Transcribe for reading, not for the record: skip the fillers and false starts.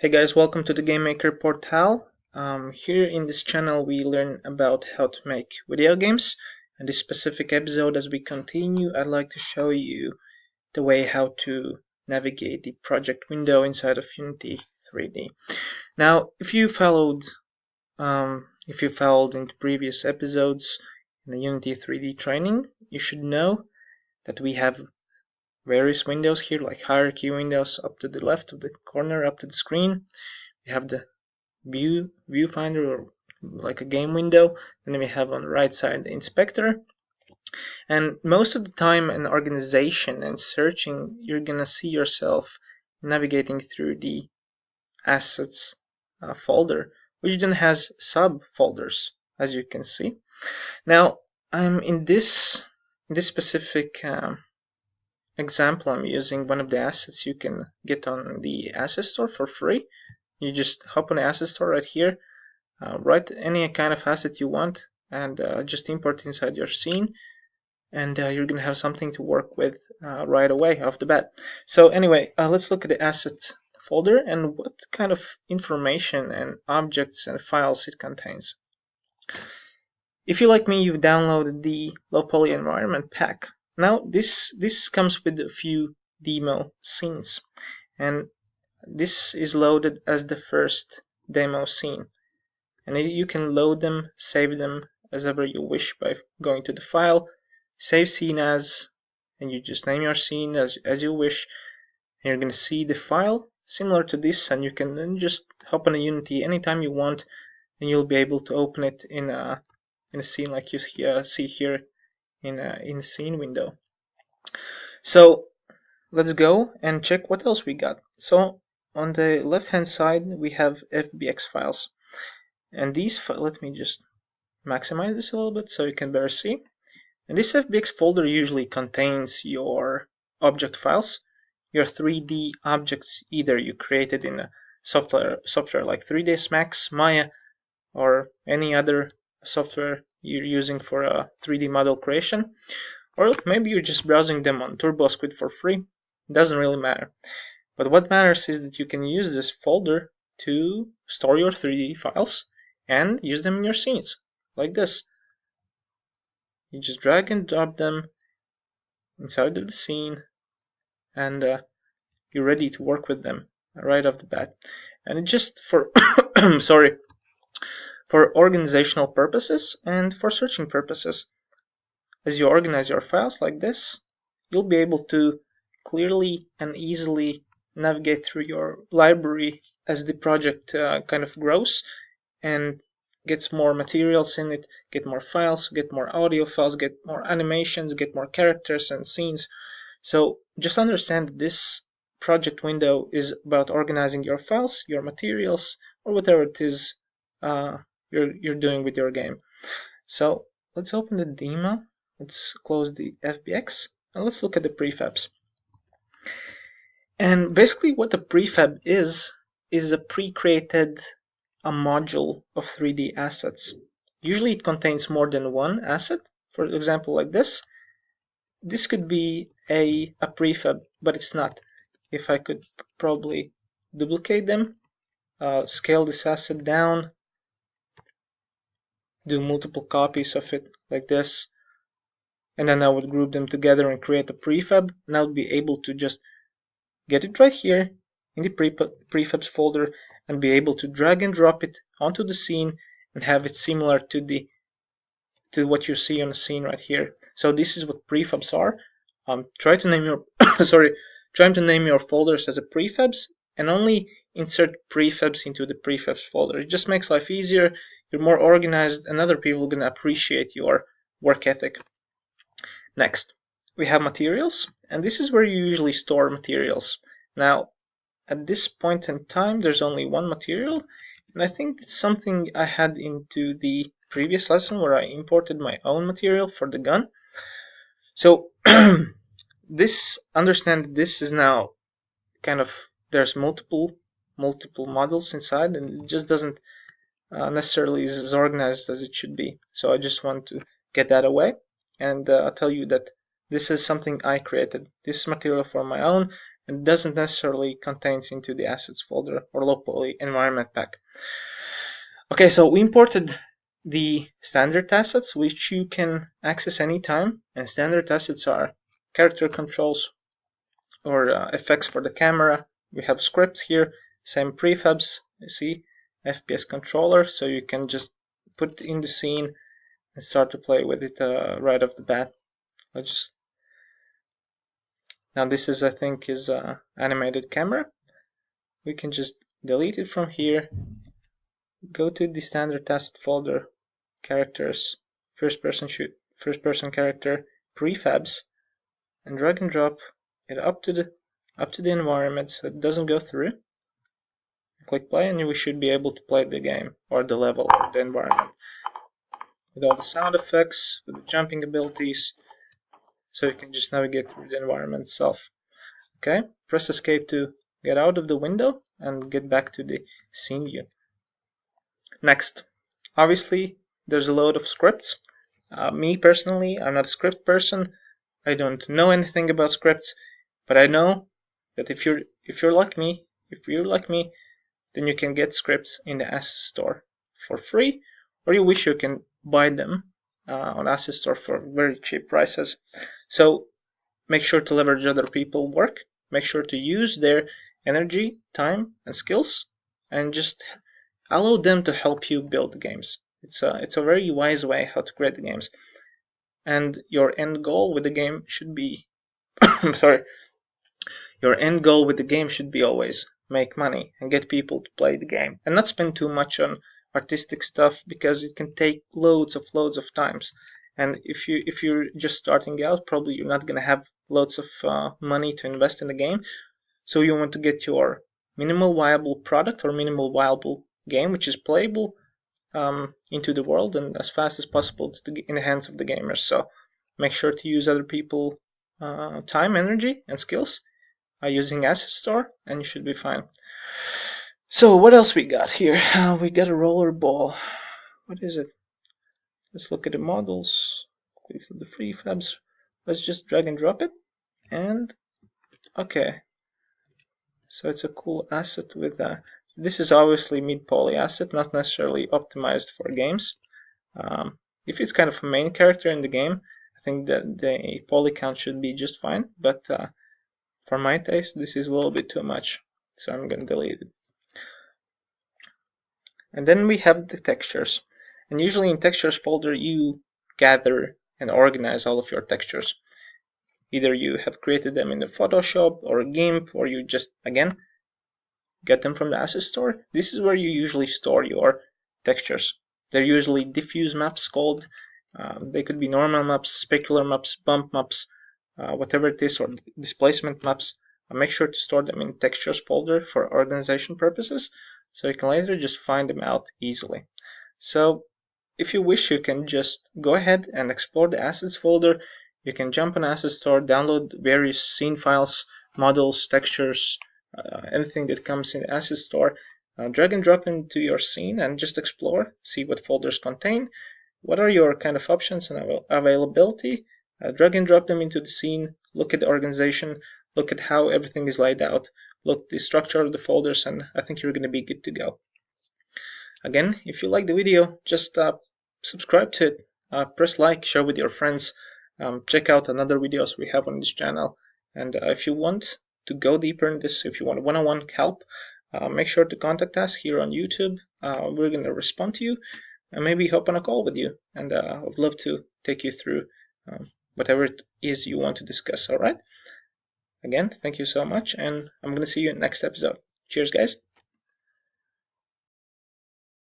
Hey guys, welcome to the Game Maker Portal. Here in this channel we learn about how to make video games. In this specific episode, as we continue, I'd like to show you the way how to navigate the project window inside of Unity 3D. Now, if you followed into previous episodes in the Unity 3D training, you should know that we have various windows here, like hierarchy windows up to the left of the corner, up to the screen. We have the viewfinder, or like a game window. Then we have on the right side the inspector. And most of the time in organization and searching, you're gonna see yourself navigating through the assets folder, which then has subfolders, as you can see. Now, I'm in this specific example, I'm using one of the assets you can get on the asset store for free. You just hop on the asset store right here, write any kind of asset you want, and just import inside your scene, and you're gonna have something to work with right away off the bat. So anyway, let's look at the asset folder and what kind of information and objects and files it contains. If you, like me, you've downloaded the low poly environment pack. Now this comes with a few demo scenes, and this is loaded as the first demo scene, and you can load them, save them as ever you wish by going to the file, save scene as, and you just name your scene as you wish, and you're going to see the file similar to this, and you can then just hop on a Unity anytime you want, and you'll be able to open it in a scene like you see here in the scene window. So let's go and check what else we got. So on the left hand side we have FBX files, and these let me just maximize this a little bit so you can better see. And this FBX folder usually contains your object files, your 3D objects, either you created in a software like 3ds Max, Maya, or any other software you're using for a 3D model creation, or maybe you're just browsing them on TurboSquid for free. It doesn't really matter. But what matters is that you can use this folder to store your 3D files and use them in your scenes, like this. You just drag and drop them inside of the scene, and you're ready to work with them right off the bat. And it just for for organizational purposes and for searching purposes. As you organize your files like this, you'll be able to clearly and easily navigate through your library as the project kind of grows and gets more materials in it, get more files, get more audio files, get more animations, get more characters and scenes. So just understand this project window is about organizing your files, your materials, or whatever it is you're doing with your game. So let's open the demo. Let's close the FBX and let's look at the prefabs. And basically what a prefab is a pre-created module of 3D assets. Usually it contains more than one asset. For example, like this. This could be a prefab, but it's not. If I could probably duplicate them, scale this asset down, do multiple copies of it like this, and then I would group them together and create a prefab, and I would be able to just get it right here in the prefabs folder and be able to drag and drop it onto the scene and have it similar to what you see on the scene right here. So this is what prefabs are. Try to name your try to name your folders as a prefabs, and only insert prefabs into the prefabs folder. It just makes life easier. You're more organized, and other people are gonna appreciate your work ethic. Next, we have materials, and this is where you usually store materials. Now, at this point in time, there's only one material, and I think it's something I had into the previous lesson where I imported my own material for the gun. So understand this is now kind of, there's multiple models inside, and it just doesn't necessarily is as organized as it should be. So I just want to get that away and tell you that this is something I created. This is material for my own, and doesn't necessarily contains into the assets folder or low poly environment pack. Okay, so we imported the standard assets, which you can access anytime, and standard assets are character controls or effects for the camera. We have scripts here, same prefabs, you see, FPS controller, so you can just put it in the scene and start to play with it right off the bat. Now this is, I think, is animated camera. We can just delete it from here, go to the standard asset folder, characters, first person character, prefabs, and drag and drop it up to the environment so it doesn't go through. Click play and we should be able to play the game or the level or the environment with all the sound effects, with the jumping abilities, so you can just navigate through the environment itself. Okay, press escape to get out of the window and get back to the scene view. Next, obviously there's a load of scripts. Me personally, I'm not a script person. I don't know anything about scripts, but I know that if you're like me, then you can get scripts in the Asset Store for free, or you wish you can buy them on Asset Store for very cheap prices. So make sure to leverage other people's work. Make sure to use their energy, time, and skills, and just allow them to help you build the games. It's a very wise way how to create the games. And your end goal with the game should be your end goal with the game should be always make money and get people to play the game and not spend too much on artistic stuff, because it can take loads of times. And if you're just starting out, probably you're not gonna have loads of money to invest in the game. So you want to get your minimal viable product or minimal viable game, which is playable, into the world and as fast as possible in the hands of the gamers. So make sure to use other people's time, energy, and skills using Asset Store, and you should be fine. So what else we got here? We got a roller ball. What is it? Let's look at the models. Click to the prefabs. Let's just drag and drop it. And okay. So it's a cool asset with this is obviously mid-poly asset, not necessarily optimized for games. If it's kind of a main character in the game, I think that the poly count should be just fine. But for my taste, this is a little bit too much, so I'm gonna delete it. And then we have the textures. And usually in textures folder, you gather and organize all of your textures. Either you have created them in the Photoshop or GIMP, or you just, again, get them from the Asset Store. This is where you usually store your textures. They're usually diffuse maps called. They could be normal maps, specular maps, bump maps, whatever it is, or displacement maps. Make sure to store them in textures folder for organization purposes, so you can later just find them out easily. So if you wish, you can just go ahead and explore the assets folder. You can jump on Asset Store, download various scene files, models, textures, anything that comes in the Asset Store, drag and drop into your scene and just explore, see what folders contain, what are your kind of options and availability, drag and drop them into the scene, look at the organization, look at how everything is laid out, look at the structure of the folders, and I think you're going to be good to go. Again, if you like the video, just subscribe to it, press like, share with your friends, check out another videos we have on this channel, and if you want to go deeper in this, if you want one-on-one help, make sure to contact us here on YouTube. We're going to respond to you and maybe hop on a call with you, and I'd love to take you through whatever it is you want to discuss. Alright? Again, thank you so much, and I'm going to see you in the next episode. Cheers, guys.